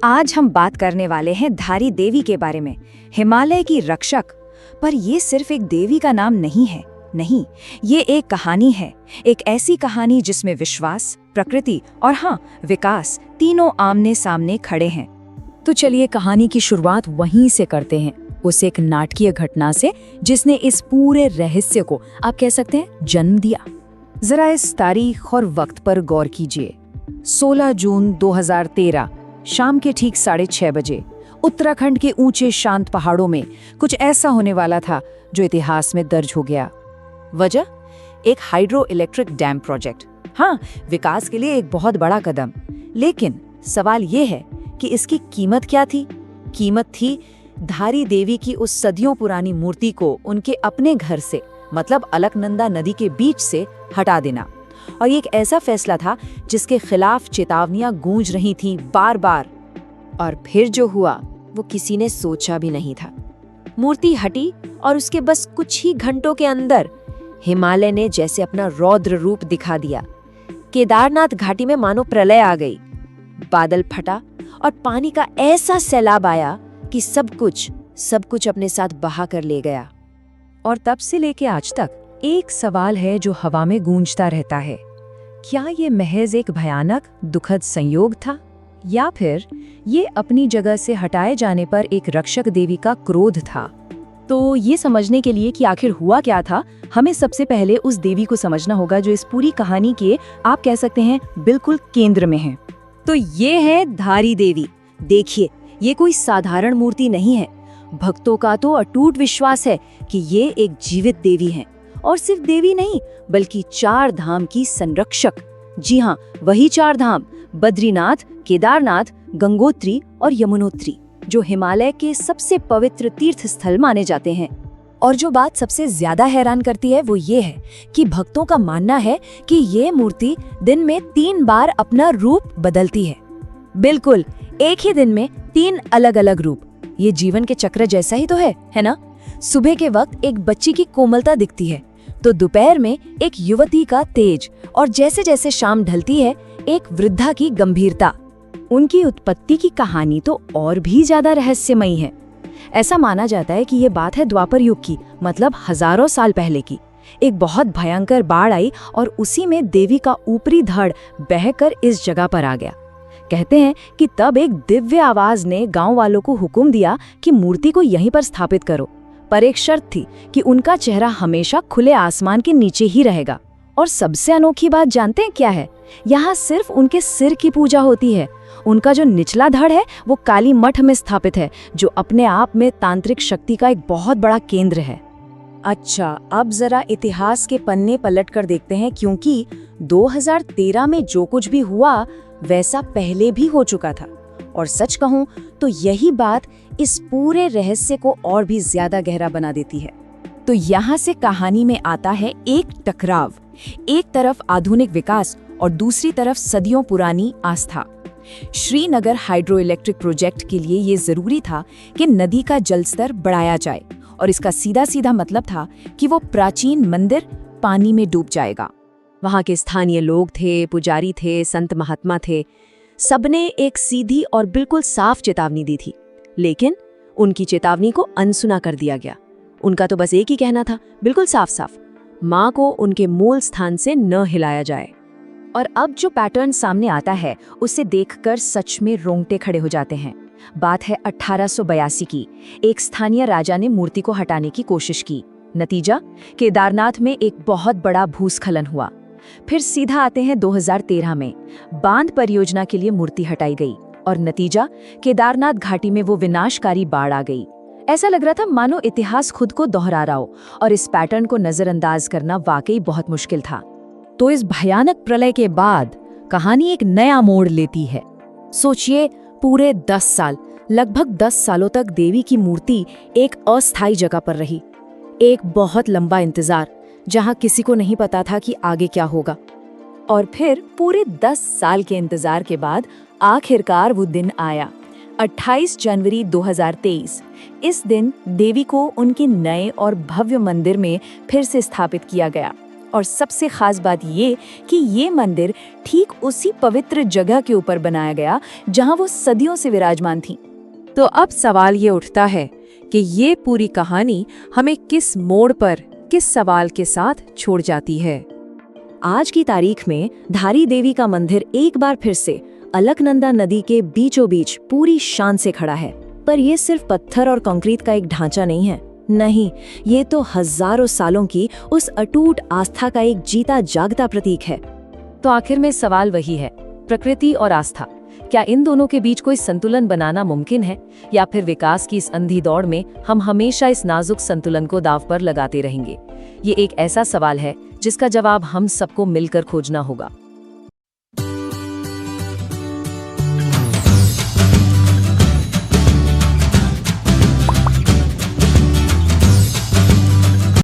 आज हम बात करने वाले हैं धारी देवी के बारे में, हिमालय की रक्षक। पर ये सिर्फ एक देवी का नाम नहीं है, नहीं, ये एक कहानी है। एक ऐसी कहानी जिसमें विश्वास, प्रकृति और हाँ, विकास तीनों आमने सामने खड़े हैं। तो चलिए कहानी की शुरुआत वहीं से करते हैं, उस एक नाटकीय घटना से जिसने इस पूरे रहस्य को, आप कह सकते हैं, जन्म दिया। जरा इस तारीख और वक्त पर गौर कीजिए। 16 जून 2013 शाम के ठीक 6:30 बजे उत्तराखंड के ऊंचे शांत पहाड़ों में कुछ ऐसा होने वाला था जो इतिहास में दर्ज हो गया। वजह, एक हाइड्रो इलेक्ट्रिक डैम प्रोजेक्ट। हाँ, विकास के लिए एक बहुत बड़ा कदम। लेकिन सवाल ये है कि इसकी कीमत क्या थी? कीमत थी धारी देवी की उस सदियों पुरानी मूर्ति को उनके अपने घर से, मतलब अलकनंदा नदी के बीच से हटा देना। और ये एक ऐसा फैसला था जिसके खिलाफ चेतावनियां गूंज रही थीं बार बार। और फिर जो हुआ वो किसी ने सोचा भी नहीं था। मूर्ति हटी और उसके बस कुछ ही घंटों के अंदर हिमालय ने जैसे अपना रौद्र रूप दिखा दिया। केदारनाथ घाटी में मानो प्रलय आ गई। बादल फटा और पानी का ऐसा सैलाब आया कि सब कुछ अपने साथ बहा कर ले गया। और तब से लेके आज तक एक सवाल है जो हवा में गूंजता रहता है, क्या ये महज एक भयानक दुखद संयोग था, या फिर ये अपनी जगह से हटाए जाने पर एक रक्षक देवी का क्रोध था? तो ये समझने के लिए कि आखिर हुआ क्या था, हमें सबसे पहले उस देवी को समझना होगा जो इस पूरी कहानी के, आप कह सकते हैं, बिल्कुल केंद्र में है। तो ये है धारी देवी। देखिए, ये कोई साधारण मूर्ति नहीं है। भक्तों का तो अटूट विश्वास है कि ये एक जीवित देवी है। और सिर्फ देवी नहीं, बल्कि 4 धाम की संरक्षक। जी हाँ, वही 4 धाम, बद्रीनाथ, केदारनाथ, गंगोत्री और यमुनोत्री, जो हिमालय के सबसे पवित्र तीर्थ स्थल माने जाते हैं। और जो बात सबसे ज्यादा हैरान करती है वो ये है कि भक्तों का मानना है कि ये मूर्ति दिन में 3 बार अपना रूप बदलती है। बिल्कुल, एक ही दिन में 3 अलग अलग रूप। ये जीवन के चक्र जैसा ही तो है ना? सुबह के वक्त एक बच्ची की कोमलता दिखती है, तो दोपहर में एक युवती का तेज, और जैसे जैसे शाम ढलती है एक वृद्धा की गंभीरता। उनकी उत्पत्ति की कहानी तो और भी ज्यादा रहस्यमयी है। ऐसा माना जाता है कि ये बात है द्वापर युग की, मतलब हजारों साल पहले की। एक बहुत भयंकर बाढ़ आई और उसी में देवी का ऊपरी धड़ बहकर इस जगह पर आ गया। कहते हैं कि तब एक दिव्य आवाज ने गांव वालों को हुक्म दिया कि मूर्ति को यहीं पर स्थापित करो, पर एक शर्त थी कि उनका चेहरा हमेशा खुले आसमान के नीचे ही रहेगा। और सबसे अनोखी बात जानते हैं क्या है? यहाँ सिर्फ उनके सिर की पूजा होती है। उनका जो निचला धड़ है वो काली मठ में स्थापित है, जो अपने आप में तांत्रिक शक्ति का एक बहुत बड़ा केंद्र है। अच्छा, अब जरा इतिहास के पन्ने पलट कर देखते हैं, क्योंकि 2013 में जो कुछ भी हुआ वैसा पहले भी हो चुका था। और सच कहूं तो यही बात इस पूरे रहस्य को और भी ज्यादा गहरा बना देती है। तो यहाँ से कहानी में आता है एक टकराव। एक तरफ आधुनिक विकास और दूसरी तरफ सदियों पुरानी आस्था। श्रीनगर हाइड्रो इलेक्ट्रिक प्रोजेक्ट के लिए ये जरूरी था कि नदी का जलस्तर बढ़ाया जाए, और इसका सीधा सीधा मतलब था कि वो प्राचीन मंदिर पानी में डूब जाएगा। वहाँ के स्थानीय लोग थे, पुजारी थे, संत महात्मा थे, सबने एक सीधी और बिल्कुल साफ चेतावनी दी थी। लेकिन उनकी चेतावनी को अनसुना कर दिया गया। उनका तो बस एक ही कहना था, बिल्कुल साफ साफ, माँ को उनके मूल स्थान से न हिलाया जाए। और अब जो पैटर्न सामने आता है उसे देखकर सच में रोंगटे खड़े हो जाते हैं। बात है 1882 की। एक स्थानीय राजा ने मूर्ति को हटाने की कोशिश की। नतीजा, केदारनाथ में एक बहुत बड़ा भूस्खलन हुआ। फिर सीधा आते हैं 2013 में। बांध परियोजना के लिए मूर्ति हटाई गई, और नतीजा, केदारनाथ घाटी में वो विनाशकारी बाढ़ आ गई। ऐसा लग रहा था मानो इतिहास खुद को दोहरा रहा हो, और इस पैटर्न को नजरअंदाज करना वाकई बहुत मुश्किल था। तो इस भयानक प्रलय के बाद कहानी एक नया मोड़ लेती है। सोचिए, पूरे 10 साल, लगभग 10 सालों तक देवी की मूर्ति एक अस्थायी जगह पर रही। एक बहुत लंबा इंतजार, जहां किसी को नहीं पता था कि आगे क्या होगा। और फिर पूरे 10 साल के इंतजार के बाद आखिरकार वो दिन आया, 28 जनवरी 2023। इस दिन देवी को उनके नए और भव्य मंदिर में फिर से स्थापित किया गया। और सबसे खास बात ये कि ये मंदिर ठीक उसी पवित्र जगह के ऊपर बनाया गया जहां वो सदियों से विराजमान थी। तो अब सवाल ये उठता है कि ये पूरी कहानी हमें किस मोड़ पर, किस सवाल के साथ छोड़ जाती है। आज की तारीख में धारी देवी का मंदिर एक बार फिर से अलकनंदा नदी के बीचों बीच पूरी शान से खड़ा है। पर ये सिर्फ पत्थर और कंक्रीट का एक ढांचा नहीं है, नहीं, ये तो हजारों सालों की उस अटूट आस्था का एक जीता जागता प्रतीक है। तो आखिर में सवाल वही है, प्रकृति और आस्था, क्या इन दोनों के बीच कोई संतुलन बनाना मुमकिन है, या फिर विकास की इस अंधी दौड़ में हम हमेशा इस नाजुक संतुलन को दांव पर लगाते रहेंगे? ये एक ऐसा सवाल है जिसका जवाब हम सबको मिलकर खोजना होगा।